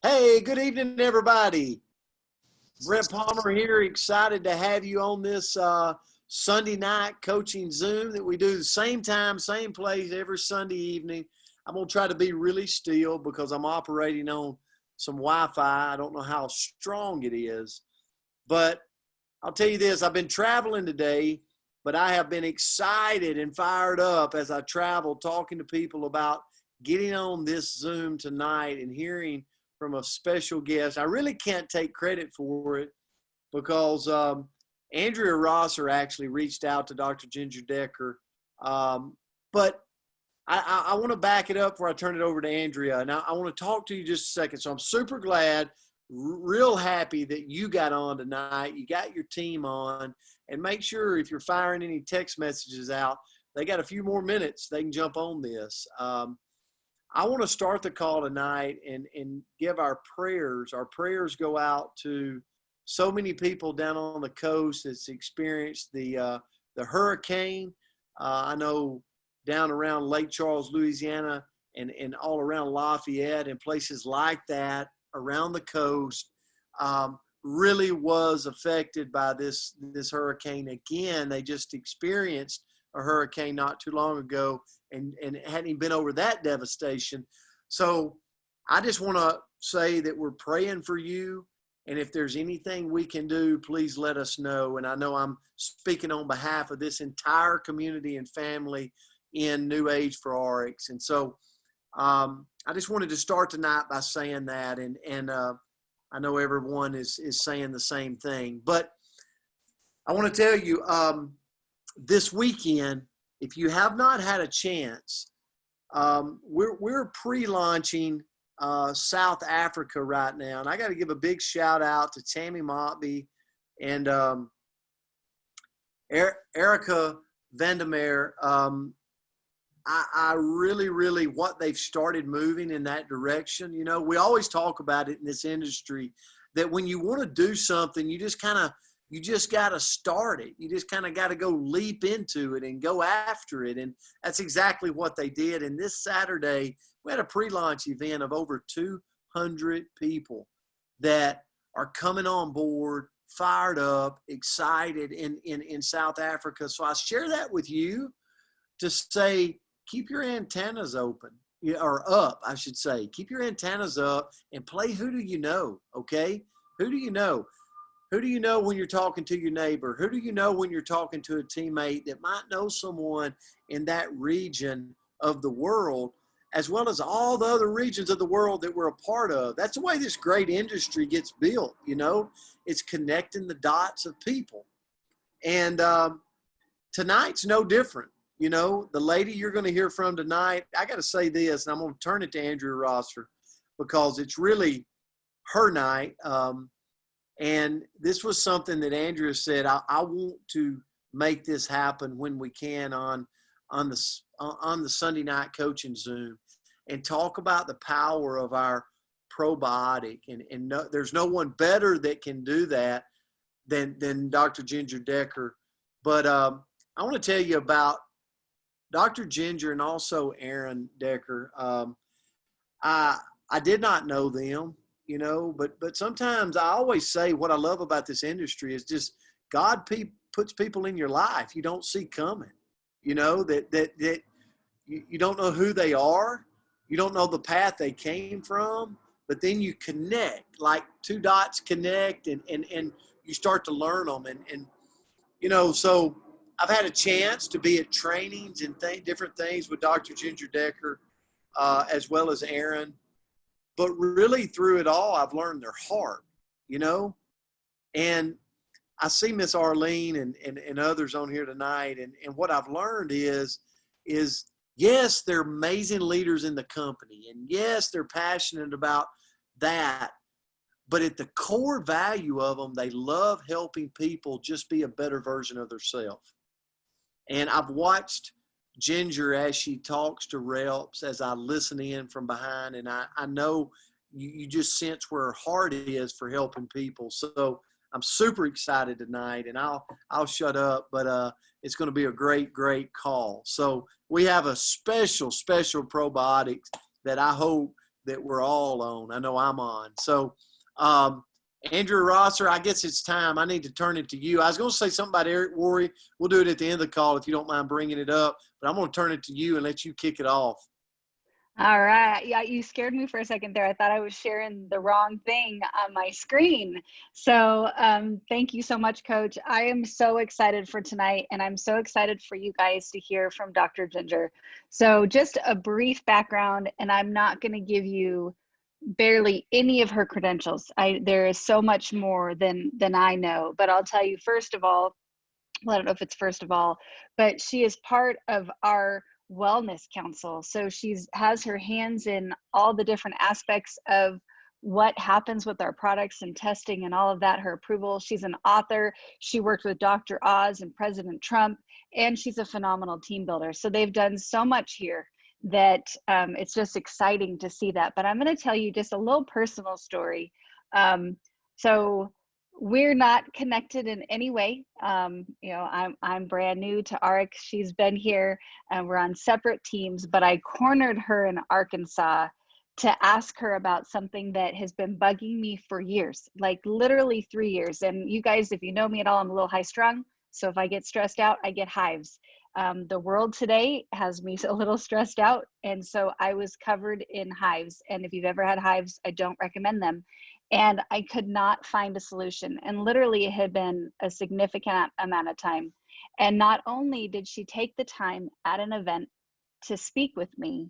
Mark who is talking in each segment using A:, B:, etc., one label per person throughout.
A: Hey, good evening, everybody. Brett Palmer here, excited to have you on this Sunday night coaching Zoom that we do the same time, same place every Sunday evening. I'm going to try to be really still because I'm operating on some Wi-Fi. I don't know how strong it is, but I'll tell you this, I've been traveling today, but I have been excited and fired up as I travel, talking to people about getting on this Zoom tonight and hearing from a special guest. I really can't take credit for it because Andrea Rosser actually reached out to Dr. Ginger Decker. But I want to back it up before I turn it over to Andrea. Now, I want to talk to you just a second. So I'm super glad, real happy that you got on tonight. You got your team on. And make sure if you're firing any text messages out, they got a few more minutes. They can jump on this. I want to start the call tonight and give our prayers. Our prayers go out to so many people down on the coast that's experienced the hurricane. I know down around Lake Charles, Louisiana, and all around Lafayette and places like that around the coast, really was affected by this hurricane. Again, they just experienced a hurricane not too long ago and hadn't been over that devastation. So I just want to say that we're praying for you. And if there's anything we can do, please let us know. And I know I'm speaking on behalf of this entire community and family in New Age for RX. And so I just wanted to start tonight by saying that. And I know everyone is saying the same thing. But I want to tell you, this weekend, if you have not had a chance, we're pre-launching South Africa right now. And I got to give a big shout out to Tammy Motby and Erica Vandermeer. I really what they've started moving in that direction. You know, we always talk about it in this industry that when you want to do something, you just got to start it. You just kind of got to go leap into it and go after it. And that's exactly what they did. And this Saturday, we had a pre-launch event of over 200 people that are coming on board, fired up, excited in South Africa. So I share that with you to say, keep your antennas open, or up, I should say. Keep your antennas up and play Who Do You Know, okay? Who do you know? Who do you know when you're talking to your neighbor? Who do you know when you're talking to a teammate that might know someone in that region of the world, as well as all the other regions of the world that we're a part of? That's the way this great industry gets built, you know? It's connecting the dots of people. And tonight's no different. You know, the lady you're going to hear from tonight, I got to say this, and I'm going to turn it to Andrea Rosser because it's really her night. And this was something that Andrea said, I want to make this happen when we can on the Sunday night coaching Zoom and talk about the power of our probiotic. And no, there's no one better that can do that than Dr. Ginger Decker. But I want to tell you about Dr. Ginger and also Aaron Decker. I did not know them, you know, but sometimes I always say what I love about this industry is just God puts people in your life you don't see coming, you know, that you don't know who they are. You don't know the path they came from, but then you connect, like two dots connect and you start to learn them. And you know, so I've had a chance to be at trainings and different things with Dr. Ginger Decker, as well as Aaron. But really through it all, I've learned their heart, you know. And I see Miss Arlene and others on here tonight. And what I've learned is yes, they're amazing leaders in the company. And yes, they're passionate about that. But at the core value of them, they love helping people just be a better version of themselves. And I've watched Ginger as she talks to reps, as I listen in from behind, and I know you just sense where her heart is for helping people. So I'm super excited tonight, and I'll shut up, but it's going to be a great call. So we have a special probiotics that I hope that we're all on. I know I'm on. So, Andrew Rosser, I guess it's time. I need to turn it to you. I was going to say something about Eric Worre. We'll do it at the end of the call if you don't mind bringing it up. But I'm going to turn it to you and let you kick it off.
B: All right. Yeah, you scared me for a second there. I thought I was sharing the wrong thing on my screen. So thank you so much, Coach. I am so excited for tonight, and I'm so excited for you guys to hear from Dr. Ginger. So just a brief background, and I'm not going to give you barely any of her credentials. There is so much more than I know, but I'll tell you first of all, well, I don't know if it's first of all, but she is part of our wellness council. So she's has her hands in all the different aspects of what happens with our products and testing and all of that, her approval. She's an author. She worked with Dr. Oz and President Trump, and she's a phenomenal team builder. So they've done so much here that it's just exciting to see that. But I'm going to tell you just a little personal story. So we're not connected in any way. You know, I'm brand new to ARC. She's been here and we're on separate teams, but I cornered her in Arkansas to ask her about something that has been bugging me for years, like literally 3 years. And you guys, if you know me at all, I'm a little high strung. So if I get stressed out, I get hives. The world today has me a little stressed out. And so I was covered in hives. And if you've ever had hives, I don't recommend them. And I could not find a solution. And literally it had been a significant amount of time. And not only did she take the time at an event to speak with me,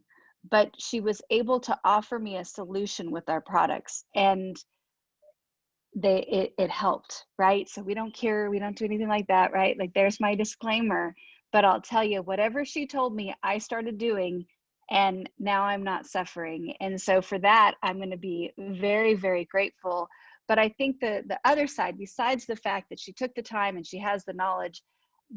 B: but she was able to offer me a solution with our products. And it helped, right? So we don't cure, we don't do anything like that, right? Like there's my disclaimer. But I'll tell you, whatever she told me, I started doing, and now I'm not suffering. And so for that, I'm going to be very, very grateful. But I think the other side, besides the fact that she took the time and she has the knowledge,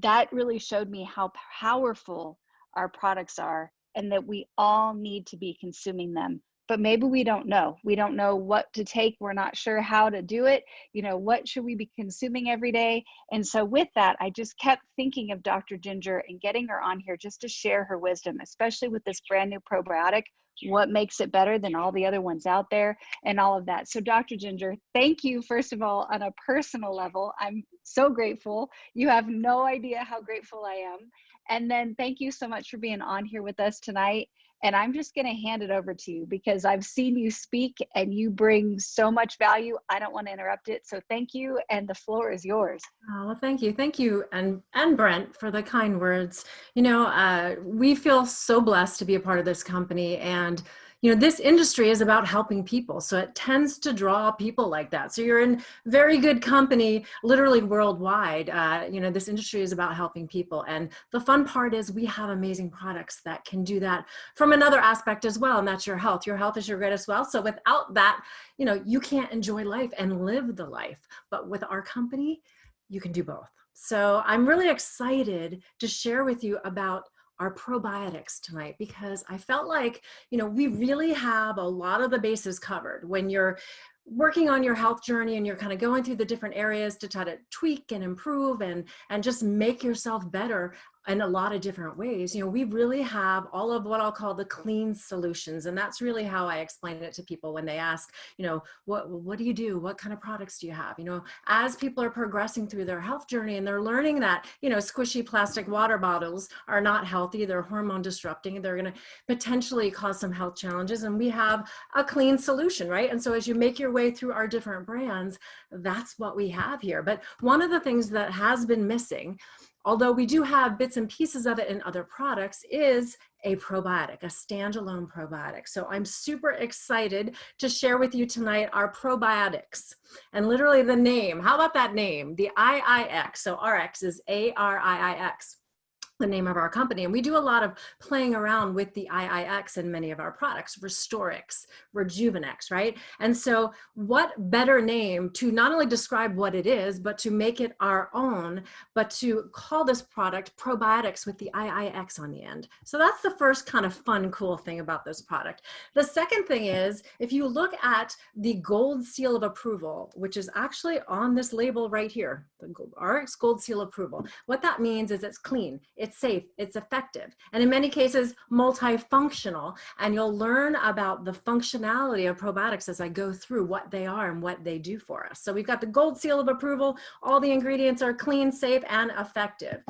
B: that really showed me how powerful our products are and that we all need to be consuming them. But maybe we don't know. We don't know what to take. We're not sure how to do it. You know, what should we be consuming every day? And so with that, I just kept thinking of Dr. Ginger and getting her on here just to share her wisdom, especially with this brand new probiotic, what makes it better than all the other ones out there and all of that. So Dr. Ginger, thank you, first of all, on a personal level. I'm so grateful. You have no idea how grateful I am. And then thank you so much for being on here with us tonight. And I'm just going to hand it over to you because I've seen you speak and you bring so much value. I don't want to interrupt it. So thank you. And the floor is yours.
C: Oh, well, thank you. Thank you. And Brent for the kind words. You know, we feel so blessed to be a part of this company. And, you know, this industry is about helping people. So it tends to draw people like that. So you're in very good company, literally worldwide. You know, this industry is about helping people. And the fun part is we have amazing products that can do that from another aspect as well. And that's your health. Your health is your greatest wealth. So without that, you know, you can't enjoy life and live the life. But with our company, you can do both. So I'm really excited to share with you about our probiotics tonight because I felt like, you know, we really have a lot of the bases covered when you're working on your health journey and you're kind of going through the different areas to try to tweak and improve and just make yourself better in a lot of different ways. You know, we really have all of what I'll call the clean solutions. And that's really how I explain it to people when they ask, you know, what do you do? What kind of products do you have? You know, as people are progressing through their health journey and they're learning that, you know, squishy plastic water bottles are not healthy. They're hormone disrupting. They're going to potentially cause some health challenges. And we have a clean solution, right? And so as you make your way through our different brands, that's what we have here. But one of the things that has been missing, although we do have bits and pieces of it in other products, is a probiotic, a standalone probiotic. So I'm super excited to share with you tonight our probiotics and literally the name. How about that name? The IIX. So RX is ARIIX. The name of our company. And we do a lot of playing around with the IIX in many of our products, Restorix, Rejuvenex, right? And so what better name to not only describe what it is, but to make it our own, but to call this product probiotics with the IIX on the end. So that's the first kind of fun, cool thing about this product. The second thing is, if you look at the gold seal of approval, which is actually on this label right here, the RX Gold Seal Approval, what that means is it's clean. it's safe, it's effective, and in many cases, multifunctional. And you'll learn about the functionality of probiotics as I go through what they are and what they do for us. So we've got the gold seal of approval. All the ingredients are clean, safe, and effective.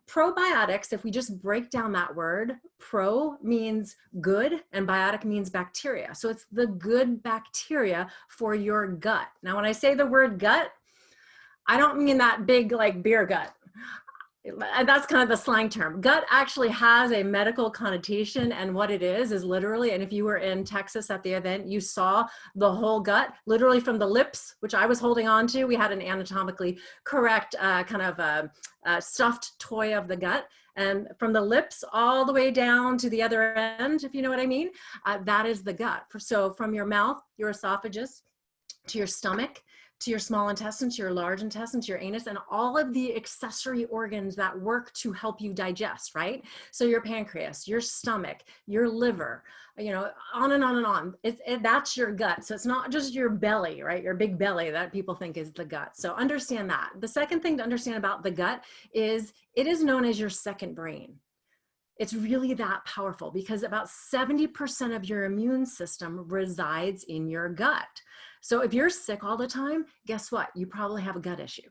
C: Probiotics, if we just break down that word, pro means good and biotic means bacteria. So it's the good bacteria for your gut. Now, when I say the word gut, I don't mean that big like beer gut. That's kind of the slang term. Gut actually has a medical connotation, and what it is literally, and if you were in Texas at the event, you saw the whole gut, literally from the lips, which I was holding on to. We had an anatomically correct kind of stuffed toy of the gut, and from the lips all the way down to the other end, if you know what I mean, that is the gut. So from your mouth, your esophagus, to your stomach, to your small intestine, to your large intestine, to your anus, and all of the accessory organs that work to help you digest, right? So your pancreas, your stomach, your liver, you know, on and on and on. That's your gut. So it's not just your belly, right? Your big belly that people think is the gut. So understand that. The second thing to understand about the gut is it is known as your second brain. It's really that powerful because about 70% of your immune system resides in your gut. So if you're sick all the time, guess what? You probably have a gut issue.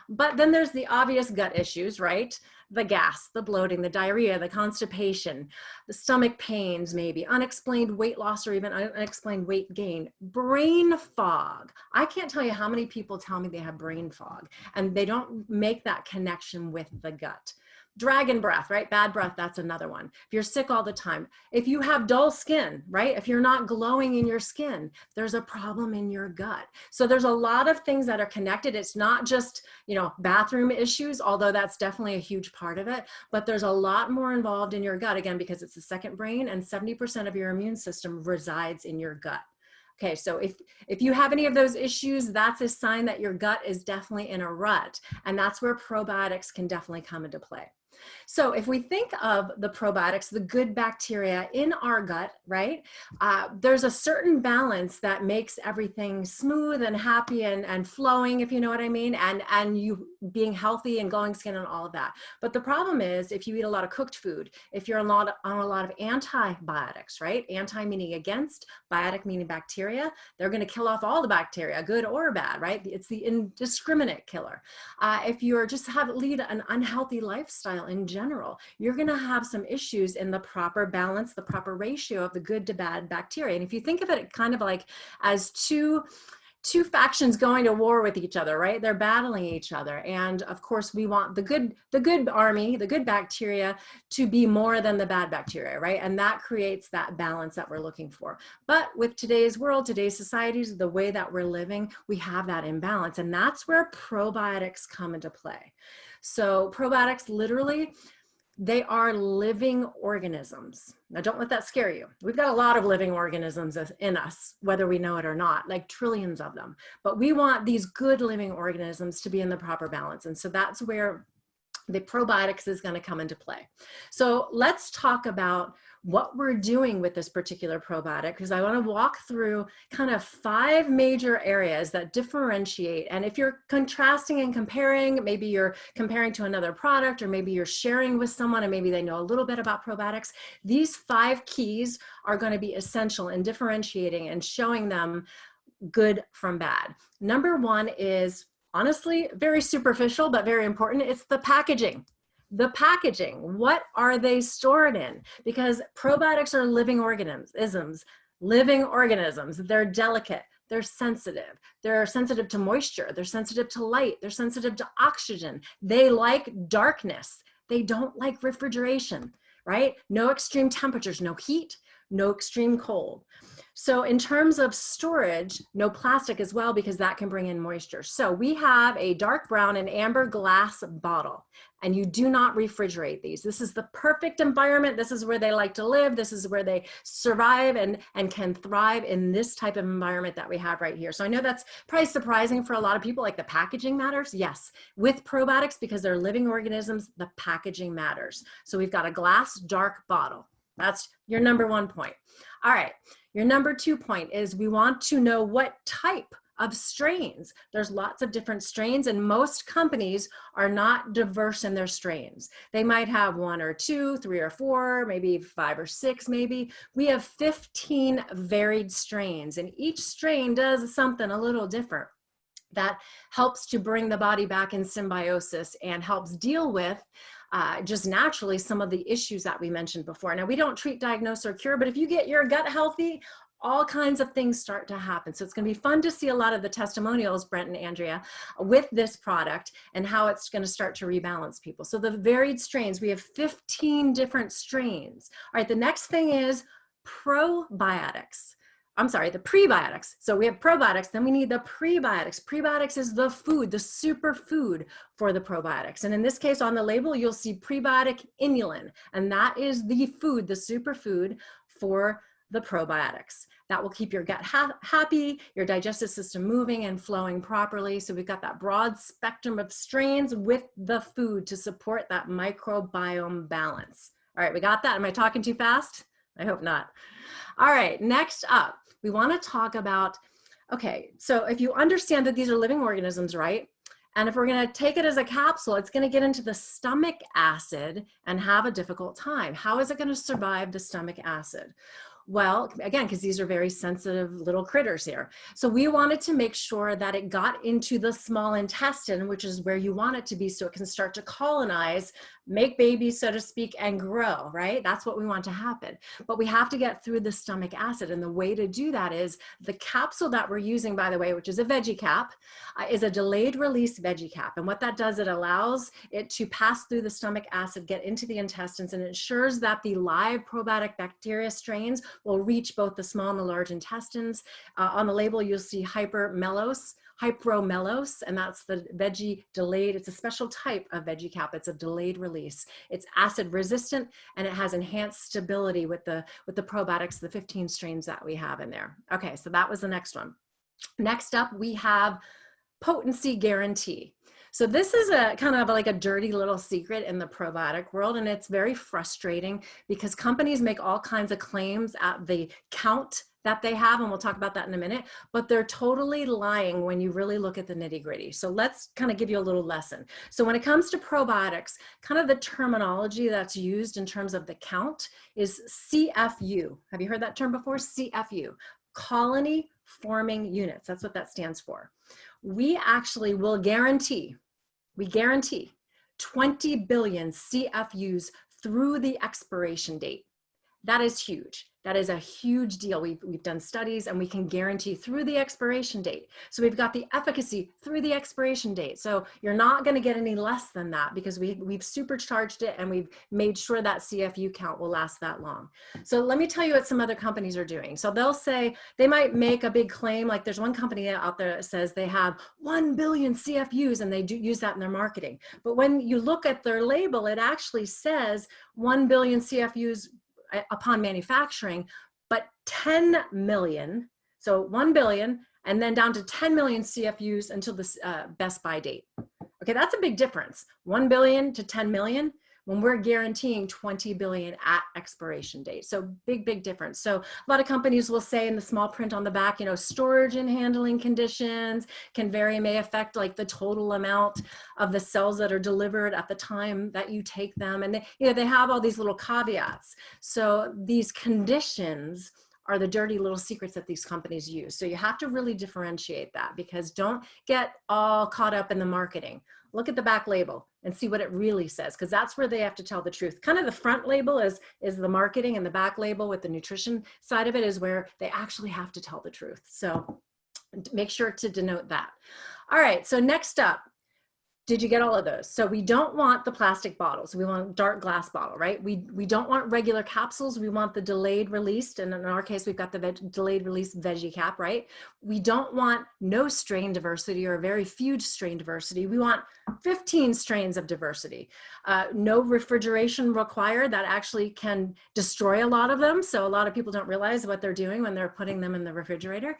C: But then there's the obvious gut issues, right? The gas, the bloating, the diarrhea, the constipation, the stomach pains, maybe unexplained weight loss or even unexplained weight gain, brain fog. I can't tell you how many people tell me they have brain fog and they don't make that connection with the gut. Dragon breath, right? Bad breath, that's another one. If you're sick all the time, if you have dull skin, right? If you're not glowing in your skin, there's a problem in your gut. So there's a lot of things that are connected. It's not just, you know, bathroom issues, although that's definitely a huge part of it, but there's a lot more involved in your gut, again, because it's the second brain and 70% of your immune system resides in your gut. Okay, so if you have any of those issues, that's a sign that your gut is definitely in a rut, and that's where probiotics can definitely come into play. So if we think of the probiotics, the good bacteria in our gut, right, there's a certain balance that makes everything smooth and happy and flowing, if you know what I mean, and you being healthy and glowing skin and all of that. But the problem is if you eat a lot of cooked food, if you're on a lot of antibiotics, right, anti meaning against, biotic meaning bacteria, they're going to kill off all the bacteria, good or bad, right? It's the indiscriminate killer. If you're just lead an unhealthy lifestyle in general, you're going to have some issues in the proper balance, the proper ratio of the good to bad bacteria. And if you think of it kind of like as two factions going to war with each other, right? They're battling each other. And of course we want the good army, the good bacteria to be more than the bad bacteria, right? And that creates that balance that we're looking for. But with today's world, today's societies, the way that we're living, we have that imbalance. And that's where probiotics come into play. So probiotics literally, they are living organisms. Now, don't let that scare you. We've got a lot of living organisms in us, whether we know it or not, like trillions of them. But we want these good living organisms to be in the proper balance. And so that's where the probiotics is going to come into play. So let's talk about what we're doing with this particular probiotic, because I want to walk through kind of 5 major areas that differentiate. And if you're contrasting and comparing, maybe you're comparing to another product, or maybe you're sharing with someone and maybe they know a little bit about probiotics, these 5 keys are going to be essential in differentiating and showing them good from bad. Number 1 is, honestly, very superficial, but very important. It's the packaging. The packaging, what are they stored in? Because probiotics are living organisms. They're delicate, they're sensitive to moisture, they're sensitive to light, they're sensitive to oxygen. They like darkness. They don't like refrigeration, right? No extreme temperatures, no heat, no extreme cold. So in terms of storage, no plastic as well, because that can bring in moisture. So we have a dark brown and amber glass bottle, and you do not refrigerate these. This is the perfect environment. This is where they like to live. This is where they survive and can thrive in this type of environment that we have right here. So I know that's probably surprising for a lot of people, like the packaging matters. Yes, with probiotics, because they're living organisms, the packaging matters. So we've got a glass dark bottle. That's your number 1 point. All right. Your number 2 point is we want to know what type of strains. There's lots of different strains, and most companies are not diverse in their strains. They might have 1 or 2, 3 or 4, maybe 5 or 6, maybe. We have 15 varied strains, and each strain does something a little different that helps to bring the body back in symbiosis and helps deal with just naturally some of the issues that we mentioned before. Now, we don't treat, diagnose, or cure, but if you get your gut healthy, all kinds of things start to happen. So it's going to be fun to see a lot of the testimonials, Brent and Andrea, with this product and how it's going to start to rebalance people. So the varied strains, we have 15 different strains. All right, the next thing is probiotics. I'm sorry, the prebiotics. So we have probiotics, then we need the prebiotics. Prebiotics is the food, the superfood for the probiotics. And in this case, on the label, you'll see prebiotic inulin, and that is the food, the superfood for the probiotics. That will keep your gut happy, your digestive system moving and flowing properly. So we've got that broad spectrum of strains with the food to support that microbiome balance. All right, we got that. Am I talking too fast? I hope not. All right, next up, we want to talk about, okay, so if you understand that these are living organisms, right? And if we're going to take it as a capsule, it's going to get into the stomach acid and have a difficult time. How is it going to survive the stomach acid? Well, again, because these are very sensitive little critters here. So we wanted to make sure that it got into the small intestine, which is where you want it to be, so it can start to colonize, make babies, so to speak, and grow, right? That's what we want to happen. But we have to get through the stomach acid. And the way to do that is the capsule that we're using, by the way, which is a veggie cap, is a delayed release veggie cap. And what that does, it allows it to pass through the stomach acid, get into the intestines, and ensures that the live probiotic bacteria strains will reach both the small and the large intestines. On the label, you'll see hypromelos, and that's the veggie delayed. It's a special type of veggie cap. It's a delayed release. It's acid resistant, and it has enhanced stability with the probiotics, the 15 strains that we have in there. Okay, so that was the next one. Next up, we have potency guarantee. So this is a kind of like a dirty little secret in the probiotic world, and it's very frustrating because companies make all kinds of claims at the count that they have, and we'll talk about that in a minute, but they're totally lying when you really look at the nitty-gritty. So let's kind of give you a little lesson. So when it comes to probiotics, kind of the terminology that's used in terms of the count is CFU. Have you heard that term before? CFU, colony forming units. That's what that stands for. We actually will guarantee, 20 billion CFUs through the expiration date. That is huge. That is a huge deal. We've done studies, and we can guarantee through the expiration date. So we've got the efficacy through the expiration date. So you're not going to get any less than that because we've supercharged it, and we've made sure that CFU count will last that long. So let me tell you what some other companies are doing. So they'll say, they might make a big claim, like there's one company out there that says they have 1 billion CFUs, and they do use that in their marketing. But when you look at their label, it actually says 1 billion CFUs upon manufacturing, but 10 million, so 1 billion, and then down to 10 million CFUs until the best by date. Okay, that's a big difference. 1 billion to 10 million when we're guaranteeing 20 billion at expiration date. So big, big difference. So a lot of companies will say in the small print on the back, you know, storage and handling conditions can vary, may affect like the total amount of the cells that are delivered at the time that you take them. And they have all these little caveats. So these conditions are the dirty little secrets that these companies use. So you have to really differentiate that, because don't get all caught up in the marketing. Look at the back label and see what it really says, because that's where they have to tell the truth. Kind of the front label is the marketing, and the back label with the nutrition side of it is where they actually have to tell the truth. So make sure to denote that. All right, so next up, did you get all of those? So we don't want the plastic bottles. We want a dark glass bottle, right? We don't want regular capsules. We want the delayed released. And in our case, we've got the delayed release veggie cap, right? We don't want no strain diversity or very few strain diversity. We want 15 strains of diversity. No refrigeration required. That actually can destroy a lot of them. So a lot of people don't realize what they're doing when they're putting them in the refrigerator.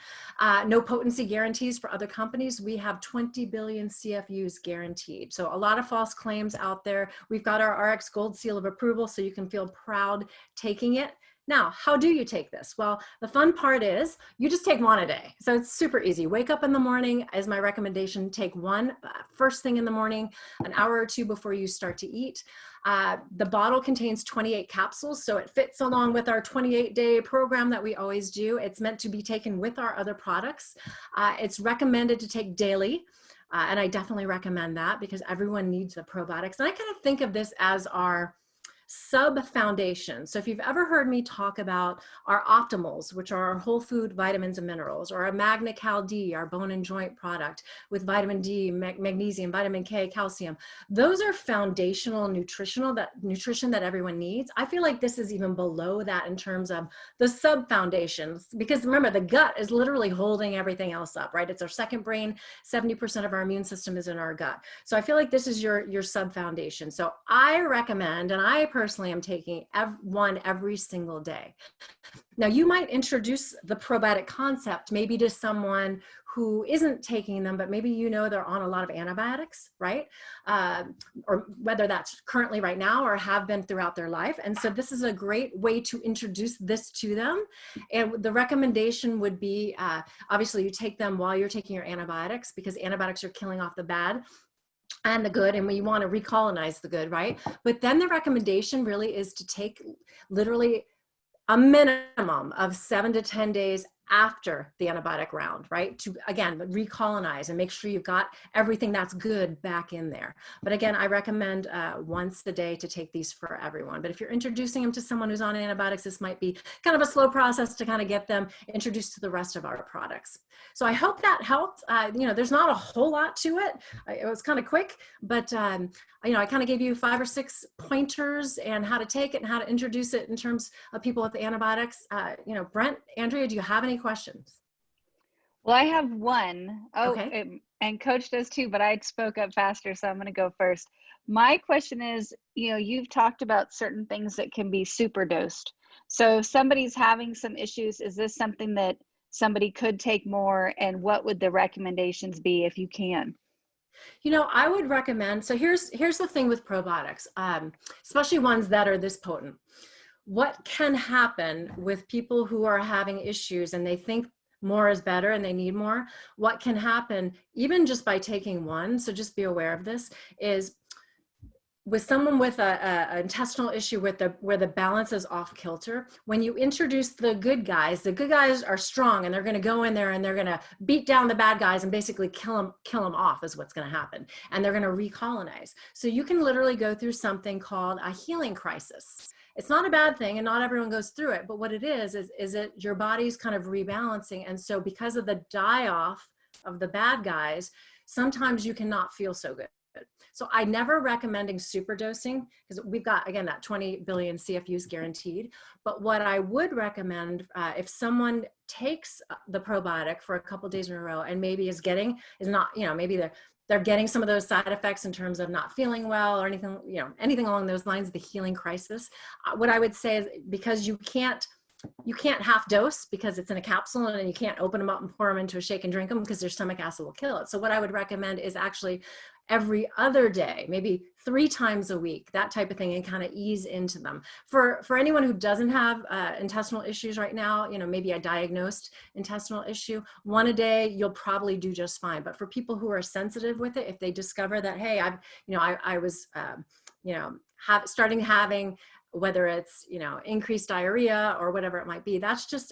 C: No potency guarantees for other companies. We have 20 billion CFUs guaranteed. So a lot of false claims out there. We've got our RX Gold seal of approval, so you can feel proud taking it. Now, how do you take this? Well, the fun part is you just take one a day. So it's super easy. Wake up in the morning is my recommendation. Take one first thing in the morning, an hour or two before you start to eat. The bottle contains 28 capsules, so it fits along with our 28-day program that we always do. It's meant to be taken with our other products. It's recommended to take daily. And I definitely recommend that because everyone needs the probiotics. And I kind of think of this as our sub foundation. So if you've ever heard me talk about our optimals, which are our whole food vitamins and minerals, or our Magna Cal D, our bone and joint product with vitamin D, magnesium, vitamin K, calcium, those are foundational nutrition that everyone needs. I feel like this is even below that in terms of the sub foundations, because remember, the gut is literally holding everything else up, right? It's our second brain. 70% of our immune system is in our gut. So I feel like this is your sub foundation. So I recommend, and I personally am taking one every single day. Now, you might introduce the probiotic concept maybe to someone who isn't taking them, but maybe you know they're on a lot of antibiotics, right? Or whether that's currently right now or have been throughout their life. And so this is a great way to introduce this to them. And the recommendation would be, obviously you take them while you're taking your antibiotics, because antibiotics are killing off the bad and the good, and we want to recolonize the good, right? But then the recommendation really is to take literally a minimum of 7 to 10 days after the antibiotic round, right? To, again, recolonize and make sure you've got everything that's good back in there. But again, I recommend once a day to take these for everyone. But if you're introducing them to someone who's on antibiotics, this might be kind of a slow process to kind of get them introduced to the rest of our products. So I hope that helped. You know, there's not a whole lot to it. It was kind of quick, but you know, I kind of gave you 5 or 6 pointers and how to take it and how to introduce it in terms of people with antibiotics. You know, Brent, Andrea, do you have any questions?
B: Well, I have one. Oh,
C: Okay.
B: and Coach does too, but I spoke up faster, so I'm going to go first. My question is, you know, you've talked about certain things that can be super dosed. So if somebody's having some issues, is this something that somebody could take more? And what would the recommendations be if you can?
C: You know, I would recommend, so here's the thing with probiotics, especially ones that are this potent. What can happen with people who are having issues and they think more is better and they need more? What can happen even just by taking one, so just be aware of this, is with someone with a intestinal issue where the balance is off kilter, when you introduce the good guys are strong and they're going to go in there and they're going to beat down the bad guys and basically kill them off is what's going to happen. And they're going to recolonize. So you can literally go through something called a healing crisis. It's not a bad thing and not everyone goes through it, but what it is it your body's kind of rebalancing. And so because of the die off of the bad guys, sometimes you cannot feel so good. So I never recommending super dosing because we've got, again, that 20 billion CFUs guaranteed. But what I would recommend if someone takes the probiotic for a couple of days in a row and maybe is not, you know, maybe they're getting some of those side effects in terms of not feeling well or anything, you know, anything along those lines, the healing crisis. What I would say is because you can't half dose because it's in a capsule and you can't open them up and pour them into a shake and drink them because their stomach acid will kill it. So what I would recommend is actually every other day, maybe 3 times a week, that type of thing, and kind of ease into them. For anyone who doesn't have intestinal issues right now, you know, maybe a diagnosed intestinal issue, 1 a day, you'll probably do just fine. But for people who are sensitive with it, if they discover that, hey, I was, you know, starting having, whether it's, you know, increased diarrhea or whatever it might be, that's just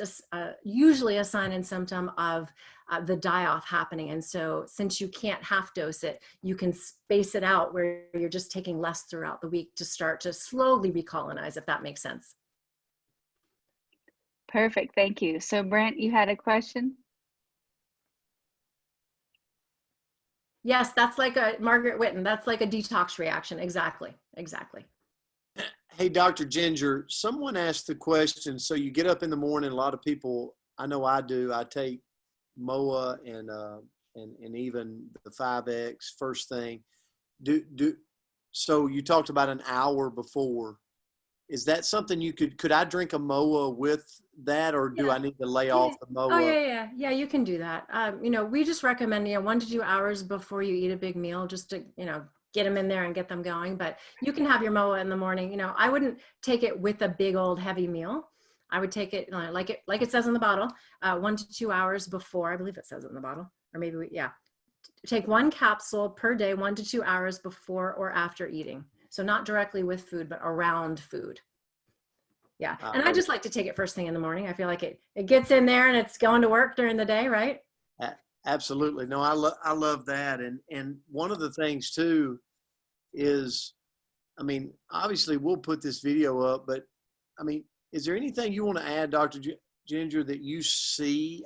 C: usually a sign and symptom of the die-off happening. And so since you can't half dose it, you can space it out where you're just taking less throughout the week to start to slowly recolonize, if that makes sense.
B: Perfect. Thank you. So Brent, you had a question?
C: Yes, that's like a Margaret Whitten. That's like a detox reaction. Exactly. Exactly.
A: Hey, Dr. Ginger, someone asked the question. So you get up in the morning, a lot of people, I know I do, I take MOA and even the 5X first thing. So you talked about an hour before. Is that something you could I drink a MOA with that, or do I need to lay off the MOA?
C: Oh yeah, you can do that. You know, we just recommend, you know, 1 to 2 hours before you eat a big meal, just to, you know, get them in there and get them going. But you can have your MOA in the morning. You know, I wouldn't take it with a big old heavy meal. I would take it like it says in the bottle, 1 to 2 hours before. I believe it says it in the bottle, or maybe take 1 capsule per day, 1 to 2 hours before or after eating. So not directly with food, but around food. Yeah. And I just like to take it first thing in the morning. I feel like it gets in there and it's going to work during the day, right?
A: Absolutely. No, I love that. And one of the things too is, I mean, obviously we'll put this video up, but I mean, is there anything you want to add, Dr. Ginger, that you see?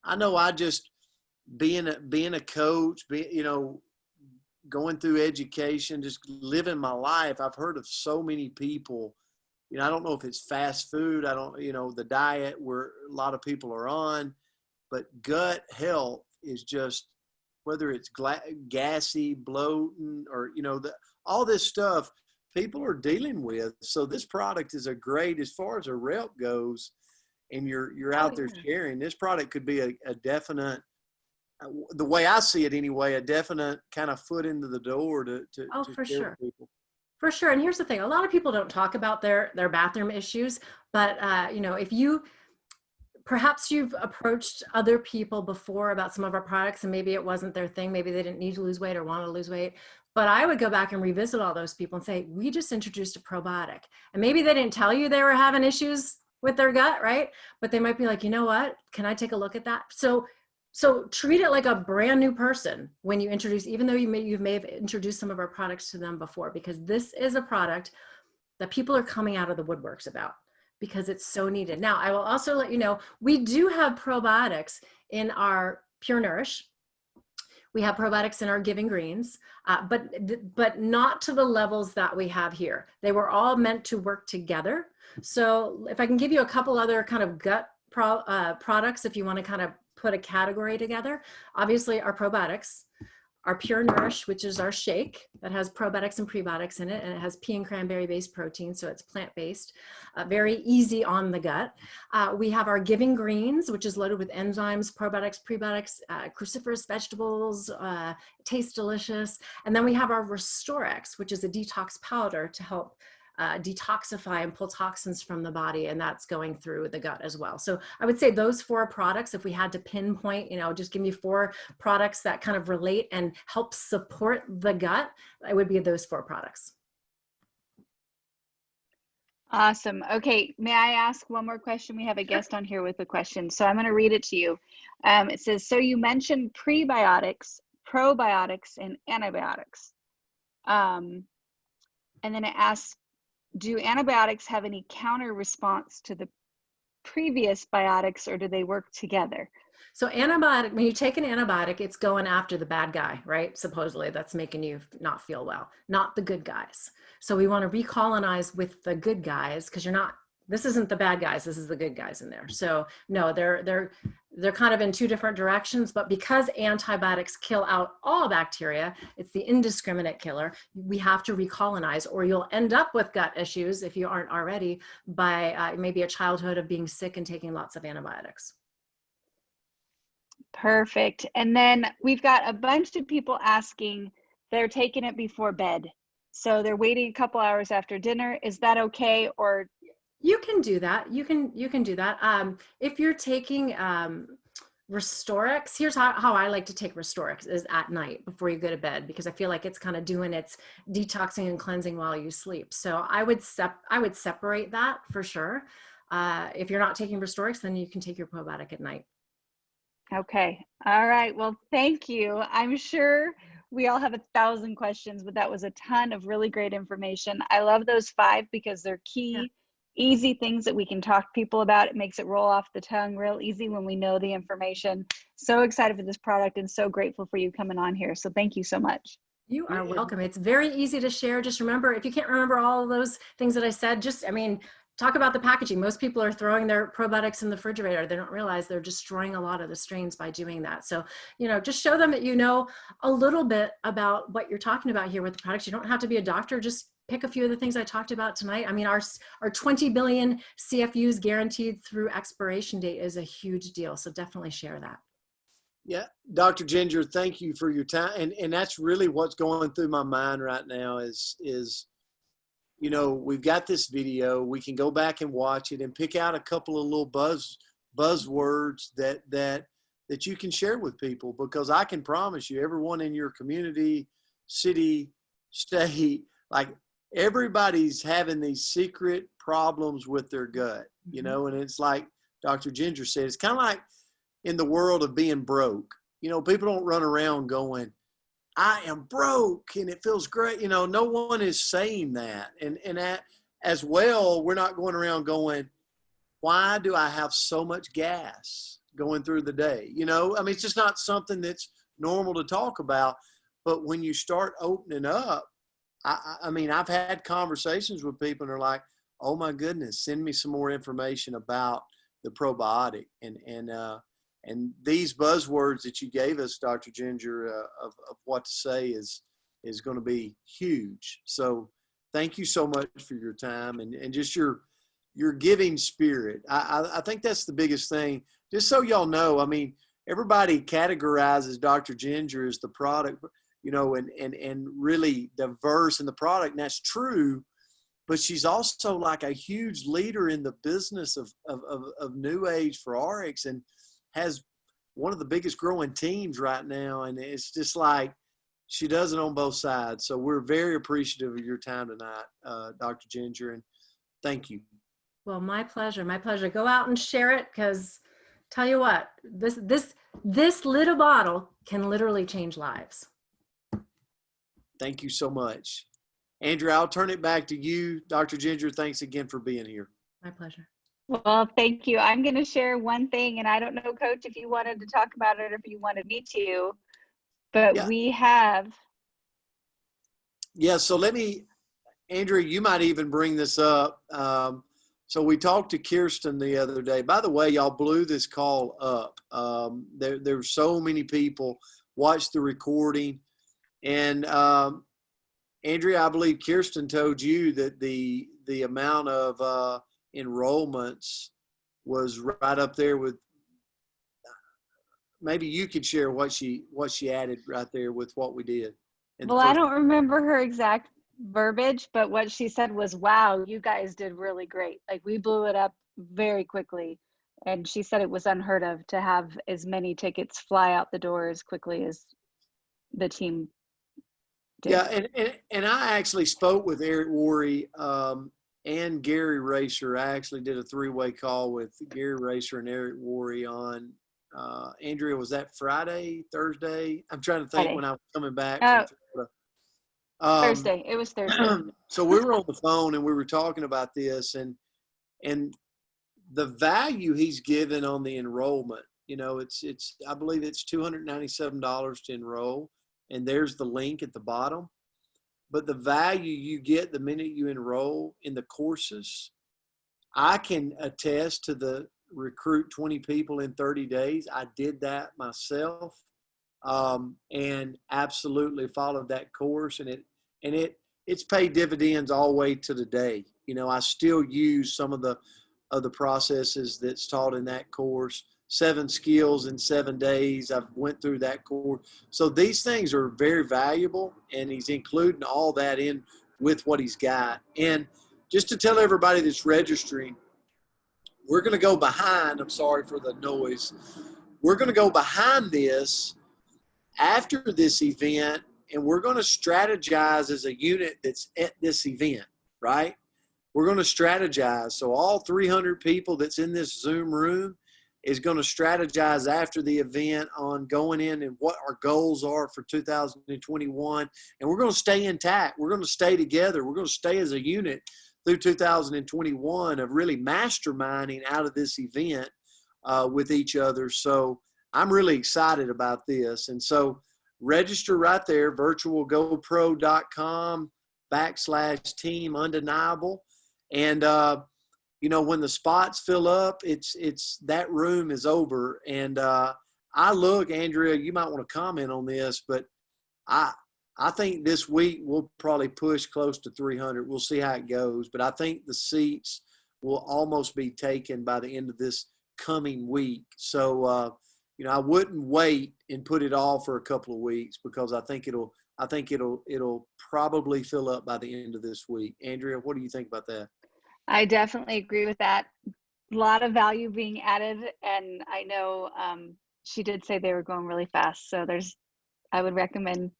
A: I know I just being a coach, going through education, just living my life. I've heard of so many people, I don't know if it's fast food. I don't, the diet where a lot of people are on, but gut health is just, whether it's gassy, bloating, or, all this stuff people are dealing with. So this product is a great, as far as a rep goes, and you're out there sharing, this product could be a definite, the way I see it anyway, a definite kind of foot into the door to
C: for
A: share
C: sure.
A: with people.
C: For sure. And here's the thing, a lot of people don't talk about their bathroom issues, but if perhaps you've approached other people before about some of our products and maybe it wasn't their thing, maybe they didn't need to lose weight or want to lose weight, but I would go back and revisit all those people and say, we just introduced a probiotic, and maybe they didn't tell you they were having issues with their gut, right? But they might be like, you know what, can I take a look at that? So treat it like a brand new person when you introduce, even though you may have introduced some of our products to them before, because this is a product that people are coming out of the woodworks about because it's so needed. Now, I will also let you know, we do have probiotics in our Pure Nourish. We have probiotics in our Giving Greens, but not to the levels that we have here. They were all meant to work together. So if I can give you a couple other kind of gut products, if you want to kind of put a category together, obviously our probiotics, our Pure Nourish, which is our shake that has probiotics and prebiotics in it, and it has pea and cranberry based protein, so it's plant-based, very easy on the gut. We have our Giving Greens, which is loaded with enzymes, probiotics, prebiotics, cruciferous vegetables, tastes delicious. And then we have our RestoreX, which is a detox powder to help detoxify and pull toxins from the body, and that's going through the gut as well. So I would say those 4 products, if we had to pinpoint, just give me 4 products that kind of relate and help support the gut, it would be those 4 products.
B: Awesome. Okay, may I ask one more question? We have a guest on here with a question, so I'm going to read it to you. It says, so you mentioned prebiotics, probiotics, and antibiotics. And then it asks, do antibiotics have any counter response to the previous biotics, or do they work together?
C: So when you take an antibiotic, it's going after the bad guy, right? Supposedly that's making you not feel well, not the good guys. So we want to recolonize with the good guys, because this isn't the bad guys, this is the good guys in there. So no, they're kind of in 2 different directions, but because antibiotics kill out all bacteria, it's the indiscriminate killer, we have to recolonize, or you'll end up with gut issues if you aren't already by maybe a childhood of being sick and taking lots of antibiotics.
B: Perfect. And then we've got a bunch of people asking, they're taking it before bed. So they're waiting a couple hours after dinner. Is that okay? Or
C: you can do that. You can do that. If you're taking RestoreX, here's how I like to take RestoreX, is at night before you go to bed, because I feel like it's kind of doing its detoxing and cleansing while you sleep. So I would separate that for sure. If you're not taking RestoreX, then you can take your probiotic at night.
B: Okay. All right. Well, thank you. I'm sure we all have 1,000 questions, but that was a ton of really great information. I love those 5 because they're key, easy things that we can talk to people about. It makes it roll off the tongue real easy when we know the information. So excited for this product and so grateful for you coming on here. So thank you so much.
C: You are welcome. It's very easy to share. Just remember, if you can't remember all of those things that I said, talk about the packaging. Most people are throwing their probiotics in the refrigerator. They don't realize they're destroying a lot of the strains by doing that. So, just show them that you know a little bit about what you're talking about here with the products. You don't have to be a doctor. Just pick a few of the things I talked about tonight. I mean, our 20 billion CFUs guaranteed through expiration date is a huge deal. So definitely share that.
A: Yeah, Dr. Ginger, thank you for your time. And that's really what's going through my mind right now is you know, we've got this video. We can go back and watch it and pick out a couple of little buzzwords that you can share with people, because I can promise you, everyone in your community, city, state, like everybody's having these secret problems with their gut, you know, and it's like Dr. Ginger said, it's kind of like in the world of being broke. You know, people don't run around going, I am broke and it feels great. You know, no one is saying that. And as well, we're not going around going, why do I have so much gas going through the day? You know, I mean, it's just not something that's normal to talk about. But when you start opening up, I mean, I've had conversations with people and they're like, oh my goodness, send me some more information about the probiotic. And these buzzwords that you gave us, Dr. Ginger, of what to say is going to be huge. So thank you so much for your time and just your giving spirit. I think that's the biggest thing. Just so y'all know, I mean, everybody categorizes Dr. Ginger as the product, you know, and really diverse in the product, and that's true. But she's also like a huge leader in the business of New Age for RX, and has one of the biggest growing teams right now. And it's just like she does it on both sides. So we're very appreciative of your time tonight, Dr. Ginger, and thank you.
C: Well, my pleasure. My pleasure. Go out and share it, because tell you what, this little bottle can literally change lives.
A: Thank you so much. Andrea, I'll turn it back to you. Dr. Ginger, thanks again for being here.
C: My pleasure.
B: Well, thank you. I'm going to share one thing, and I don't know, Coach, if you wanted to talk about it or if you wanted me to, but
A: Yeah.
B: we have.
A: Yeah, so Andrea, you might even bring this up. So we talked to Kirsten the other day. By the way, y'all blew this call up. There were so many people watched the recording. And Andrea, I believe Kirsten told you that the amount of enrollments was right up there with. Maybe you could share what she added right there with what we did.
B: Well, I don't remember her exact verbiage, but what she said was, wow, you guys did really great. Like, we blew it up very quickly. And she said it was unheard of to have as many tickets fly out the door as quickly as the team did.
A: Yeah, and I actually spoke with Eric Worre and Gary Racer. I actually did a three-way call with Gary Racer and Eric Worre on, Andrea, was that Friday, Thursday? I'm trying to think
B: Friday.
A: when I was coming back from Florida.
B: Thursday. It was Thursday.
A: So we were on the phone and we were talking about this, and the value he's given on the enrollment. You know, it's I believe it's $297 to enroll, and there's the link at the bottom. But the value you get the minute you enroll in the courses, I can attest to the recruit 20 people in 30 days. I did that myself, and absolutely followed that course, and it's paid dividends all the way to today. You know, I still use some of the processes that's taught in that course. 7 skills in 7 days. I've went through that course. So these things are very valuable, and he's including all that in with what he's got. And just to tell everybody that's registering, we're going to go behind. I'm sorry for the noise. We're going to go behind this after this event, and we're going to strategize as a unit that's at this event, right? We're going to strategize. So all 300 people that's in this Zoom room is going to strategize after the event on going in and what our goals are for 2021. And we're going to stay intact. We're going to stay together. We're going to stay as a unit through 2021 of really masterminding out of this event with each other. So I'm really excited about this. And so register right there, virtualgopro.com/team undeniable. And, you know, when the spots fill up, it's that room is over. And Andrea, you might want to comment on this, but I think this week we'll probably push close to 300. We'll see how it goes. But I think the seats will almost be taken by the end of this coming week. So, you know, I wouldn't wait and put it off for a couple of weeks, because I think it'll I think it'll probably fill up by the end of this week. Andrea, what do you think about that?
B: I definitely agree with that. A lot of value being added, and I know she did say they were going really fast. So I would recommend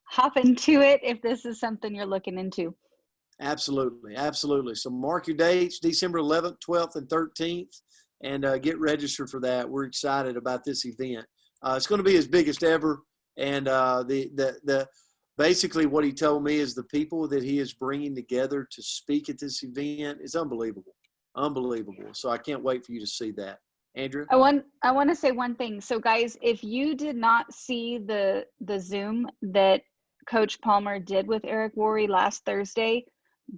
B: hop into it if this is something you're looking into.
A: Absolutely, absolutely. So mark your dates, December 11th, 12th, and 13th, and get registered for that. We're excited about this event. It's going to be his biggest ever, and the basically what he told me is the people that he is bringing together to speak at this event is unbelievable, unbelievable. So I can't wait for you to see that. Andrew?
B: I want to say one thing. So guys, if you did not see the Zoom that Coach Palmer did with Eric Worre last Thursday,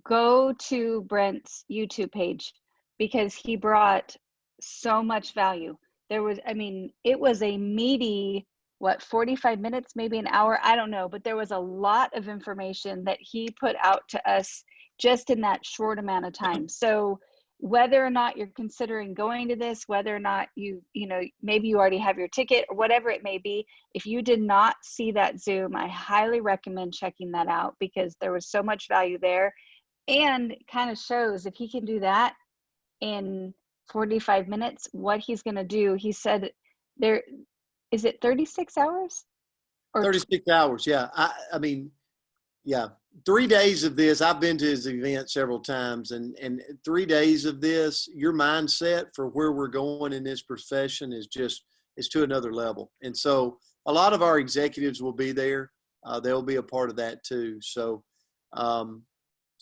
B: go to Brent's YouTube page because he brought so much value. It was a meaty, 45 minutes, maybe an hour, I don't know, but there was a lot of information that he put out to us just in that short amount of time. So whether or not you're considering going to this, whether or not maybe you already have your ticket or whatever it may be, if you did not see that Zoom, I highly recommend checking that out because there was so much value there. And kind of shows if he can do that in 45 minutes, what he's going to do. He said is it 36 hours? Or
A: 36 hours, yeah. I mean, yeah. 3 days of this, I've been to his event several times, and 3 days of this, your mindset for where we're going in this profession is to another level. And so a lot of our executives will be there. They'll be a part of that too. So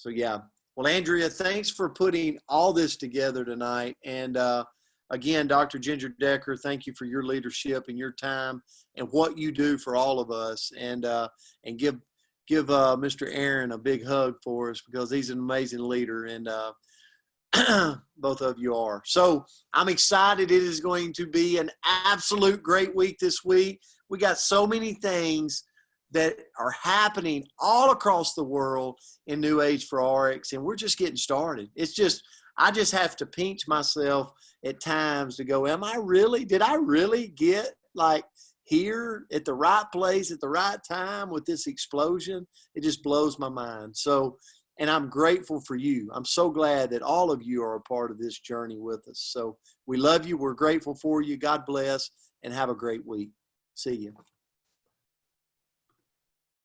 A: yeah. Well, Andrea, thanks for putting all this together tonight. And again, Dr. Ginger Decker, thank you for your leadership and your time and what you do for all of us. And give Mr. Aaron a big hug for us because he's an amazing leader, and both of you are. So I'm excited. It is going to be an absolute great week this week. We got so many things that are happening all across the world in New Age for RX, and we're just getting started. I just have to pinch myself at times to go, did I really get here at the right place at the right time with this explosion? It just blows my mind. So, and I'm grateful for you. I'm so glad that all of you are a part of this journey with us. So we love you. We're grateful for you. God bless, and have a great week. See you.